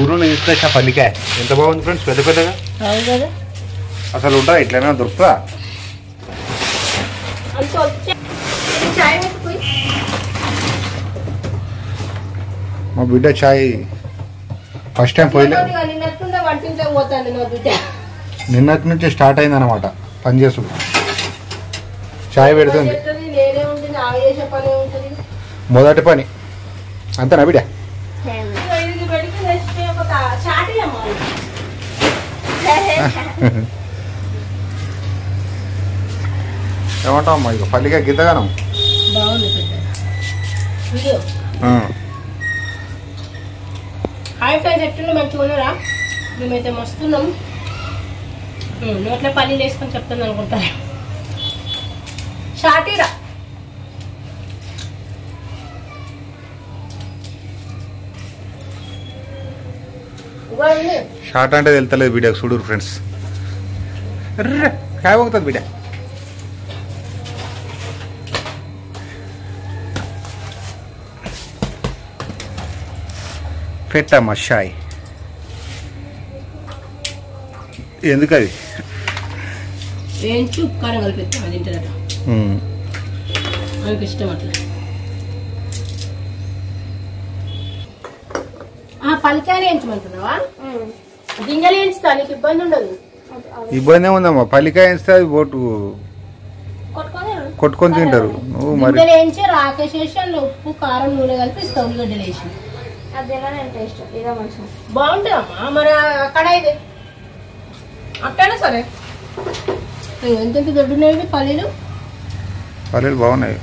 ఊరు తీసుకొచ్చా పల్లికాయ ఎంత బాగుంది ఫ్రెండ్స్, పెద్ద పెద్దగా అసలు ఉంటుందా ఇట్లైనా దొరుకుతుందా? మా బిడ్డ చాయ్ ఫస్ట్ టైం పోయలే, నిన్నటి నుంచి స్టార్ట్ అయింది అనమాట పని చేసుడు. చాయ్ పెడుతుంది మొదటి పని, అంతేనా బిడ్డ? ఏమంటావు అమ్మా ఇక పల్లికాయ గిద్దగానం హాయ్ ఫ్రెండ్స్, ఎట్లున్నా మంచిగా ఉన్నారా? మేమైతే మస్తున్నాం. నోట్ల పల్లీలు వేసుకొని చెప్తాను అనుకుంటారా? షాటీరా షార్ట్ అంటే వెళ్తలేదు బిడ్డ, చూడరు ఫ్రెండ్స్. కాయ పోతుంది బిడ్డ. పెట్టమ్మా షాయ్, ఎందుకు అది వేయించి ఉప్పు కారం కలిపి అది తింటారట, నాకు ఇష్టం అట్లా. పల్లికాయలు వేయించమంటున్నావా? గింజలు వేయించుతా, నీకు ఇబ్బంది ఉండదు. ఇబ్బంది ఏముందమ్మా, పల్లికాయ వేస్తే అది బోటు కొట్టుకొని తింటారు. నువ్వు మరి గింజలు వేయించి రాకేసేసి అందులో ఉప్పు కారం నూనె కలిపి ఇస్తావు, ఉల్లిగడ్డలు వేసి బాగుంటుందమ్మా. మరి అక్కడ ఇది అట్టైనా సరే. ఎంత దొడ్డున్నాయి పల్లీలు? పల్లీలు బాగున్నాయి,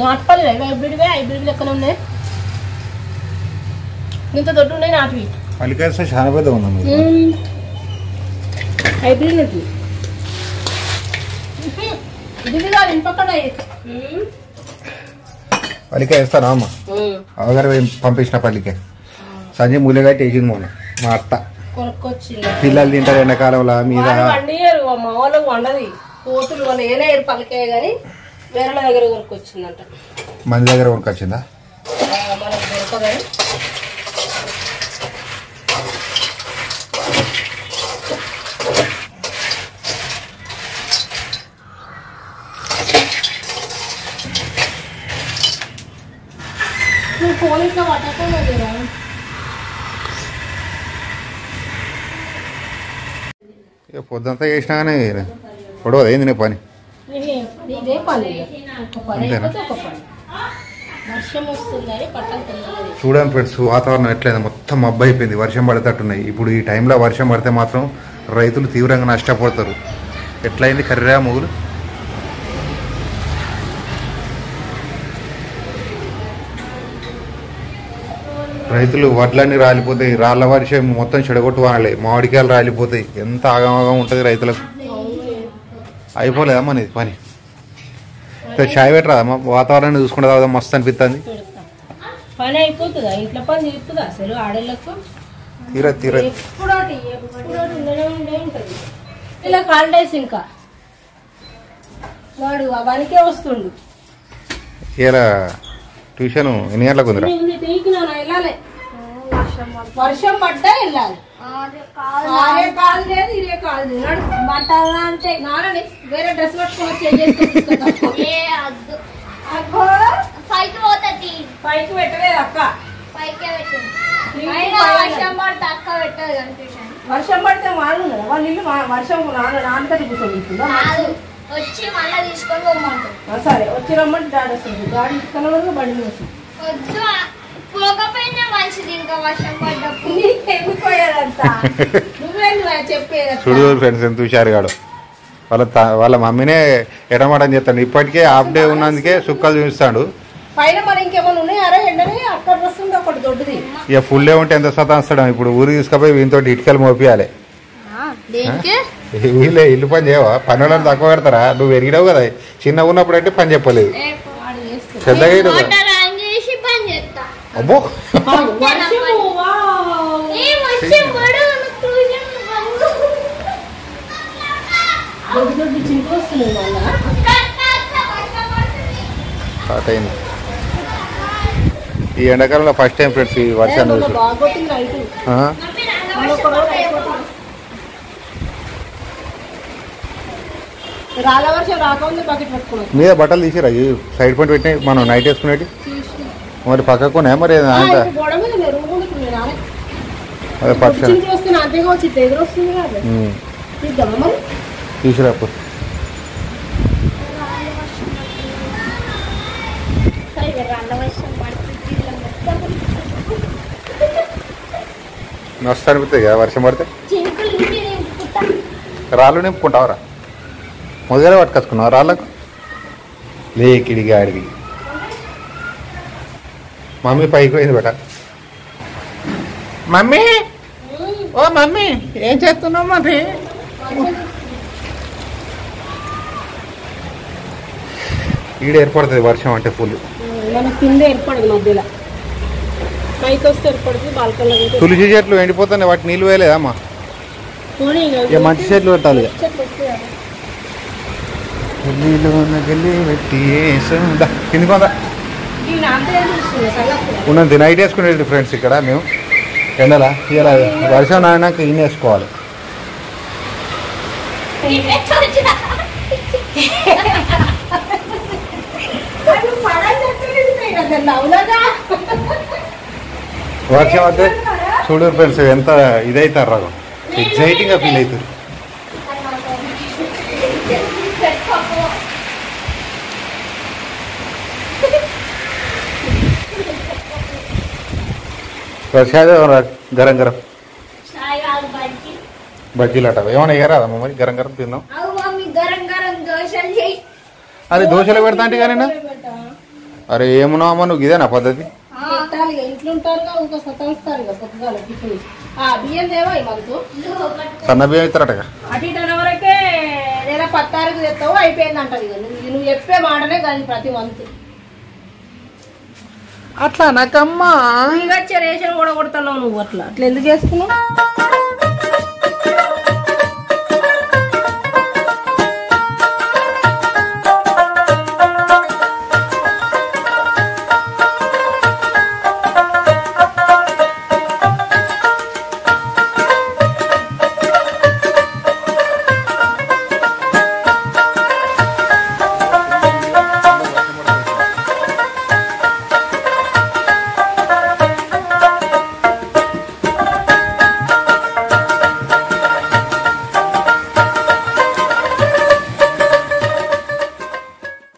నాటు పల్లీలు హైబ్రిడ్వే, హైబ్రిడ్ లెక్కన ఉన్నాయి. ఇంత దొడ్డు ఉన్నాయి నాటువి. పల్లికాయ చాలా పెద్ద ఉందమ్మా, హైబ్రిడ్ ఉంటుంది. ఇది కాదు ఇంపక్కడ పల్లికాయ వేస్తానా అమ్మ? అవగారు పంపించిన పల్లికాయ సంజయ్ మూలగా వేసింది మొన్న మా అత్త. కొనుక్కొచ్చింది, పిల్లలు తింటారు ఎండాకాలంలో మీద. వండియారు మా వాళ్ళకి వండది, కోతులు వాళ్ళు ఏనారు పల్లికాయ కానీ వేరే దగ్గర కొనుక్కొచ్చిందంట. మన దగ్గర కొనుక్కొచ్చిందా? మనకు దొరకదని. నువ్వు ఫోన్ ఇట్లా పట్టకుండా ఇక పొద్దుంతా చేసినా కానీ పొడవదు ఏంది నీ పని? ఇదే పని, అంతేనా? వర్షం వస్తుందని పట్టణం చూడండి ఫ్రెండ్స్, వాతావరణం ఎట్లయింది, మొత్తం మబ్బు అయిపోయింది, వర్షం పడేటట్టున్నాయి. ఇప్పుడు ఈ టైంలో వర్షం పడితే మాత్రం రైతులు తీవ్రంగా నష్టపోతారు. ఎట్లయింది కర్రీరా మూగులు? రైతులు వడ్లన్నీ రాలిపోతాయి, రాళ్ళ వర్షం మొత్తం చెడగొట్టు వానాలి, మామిడికాయలు రాలిపోతాయి. ఎంత ఆగమాగం ఉంటుంది రైతులకు. అయిపోలేదా మనది పని? చాయ్ పెట్టరాదమ్మా, వాతావరణాన్ని చూసుకుంటే తాగుదాం, మస్తు అనిపిస్తుంది. పని అయిపోతుందా? ఇంట్లో పని తీరుతుందా అసలు ఆడేళ్ళకు? తీరదు ఇలా హాలిడేస్ ఇంకా వాడు అవనికే వస్తుండు. ఇలా ట్యూషన్ ఎన్ని గంటలకు ఉందిరా? వెళ్ళాలి, వర్షం పడ్డా వెళ్ళాలి. కాదు లేదు, ఇదే కాదు బట్టలు అంటే నానని వేరే డ్రెస్ పట్టుకొని పైకి పెట్టలేదు అక్క. వర్షం పడితే వాళ్ళు వాళ్ళ ఇల్లు వర్షం నాన్నకది కూర్చోబెట్టిందా? వచ్చి మళ్ళీ తీసుకొని పోమంటారు. సరే వచ్చి రమ్మంటే డాడీ వస్తుంది, డాడీ తీసుకున్న బండి వస్తుంది. పోకపోయినా మంచిది, ఇంకా వర్షం పడ్డప్పుడు వెళ్ళిపోయేదంతా నువ్వే చెప్పేది. చూడు ఫ్రెండ్స్ ఎంత హుషారుగాడు, వాళ్ళ మమ్మీనే ఎడమటని చెప్తాడు. ఇప్పటికే హాఫ్ డే ఉన్నందుకే సుక్కలు చూపిస్తాడు. పైన మరి ఇంకేమైనా ఉన్నాయారా ఎండనే? అక్కడ వస్తుంది ఒకటి దొడ్డుది. ఇక ఫుల్ డే ఉంటే ఎంత సతాస్తాడు. ఇప్పుడు ఊరు తీసుకుపోయి వీనితో ఇటుకలు మోపియాలి. వీళ్ళే ఇల్లు పని చేయవా? పని వాళ్ళని తక్కువ పెడతారా? నువ్వు ఎరిగినావు కదా, చిన్నగా ఉన్నప్పుడు అంటే పని చెప్పలేదు, పెద్దగా అబ్బో స్టార్ట్ అయింది. ఈ ఎండాకాలంలో ఫస్ట్ టైం ఫ్రెండ్స్ ఈ వర్షాన్ని చూసి. బాగా కొట్టింది నైట్. రాళ్ళ వర్షం రాకముందే బకెట్ పట్టుకున్నాం. మీద బట్టలు తీసిరా ఈ సైడ్ పాయింట్ పెట్టినాయి మనం నైట్ వేసుకునేటి మరి పక్కకునే మరి గోడ మీద రూమ్ ఉంటుంది. అదే పక్ష వస్తుంది అంతేగా వచ్చి ఎదురు వస్తుంది కదా తీద్దామా మరి తీసుకురాపు. మస్తు అనిపిస్తుంది కదా వర్షం పడితే. రాళ్ళు నింపుకుంటావరా మొదలే పట్టుకొచ్చుకున్నావు రాళ్ళకు లేకిడిగా అడిగి. మమ్మీ పైకి పోయింది బేట. మమ్మీ ఓ మమ్మీ ఏం చేస్తున్నావు మమ్మీ? ఈడ ఏర్పడుతుంది వర్షం అంటే ఫుల్. మన కింద ఏర్పడదు మధ్యలో పైకి వస్తే ఏర్పడుతుంది బాల్కన్లో. తులసి చెట్లు ఎండిపోతున్నాయి వాటి నీళ్ళు వేయలేదమ్మా? ఇక మంచి చెట్లు పెట్టాలి. కింది కొంత ఉన్నది నైట్ వేసుకునేది ఫ్రెండ్స్ ఇక్కడ మేము ఎండలా. ఇలా వర్షం నానాక ఈయన వేసుకోవాలి. వర్షం అయితే చూడు ఫ్రెండ్స్ ఎంత ఇదవుతారు రాగం ఎగ్జైటింగ్గా ఫీల్ అవుతుంది. వర్షాలు గరం గరం బజ్జీలు అట ఏమైనా వేయరాదమ్మా మరి గరం గరం తిందాం. అరే దోశలు పెడతా అంటే కానీ అరే ఏమున్నావమ్మా నువ్వు ఇదేనా పద్ధతి? ఇంట్లో ఉంటారు బియ్యం దేవా మనకు సన్న బియ్యం ఇస్తారటగా అటు ఇటు వరకే నెల 10 తారీఖు తెస్తావు అయిపోయింది అంటారు. నువ్వు చెప్పే మాటనే కానీ ప్రతి మంత్ అట్లా నాకమ్మా రేషన్ కూడా కొడుతున్నావు నువ్వు. అట్లా ఎందుకు చేసుకున్నావు?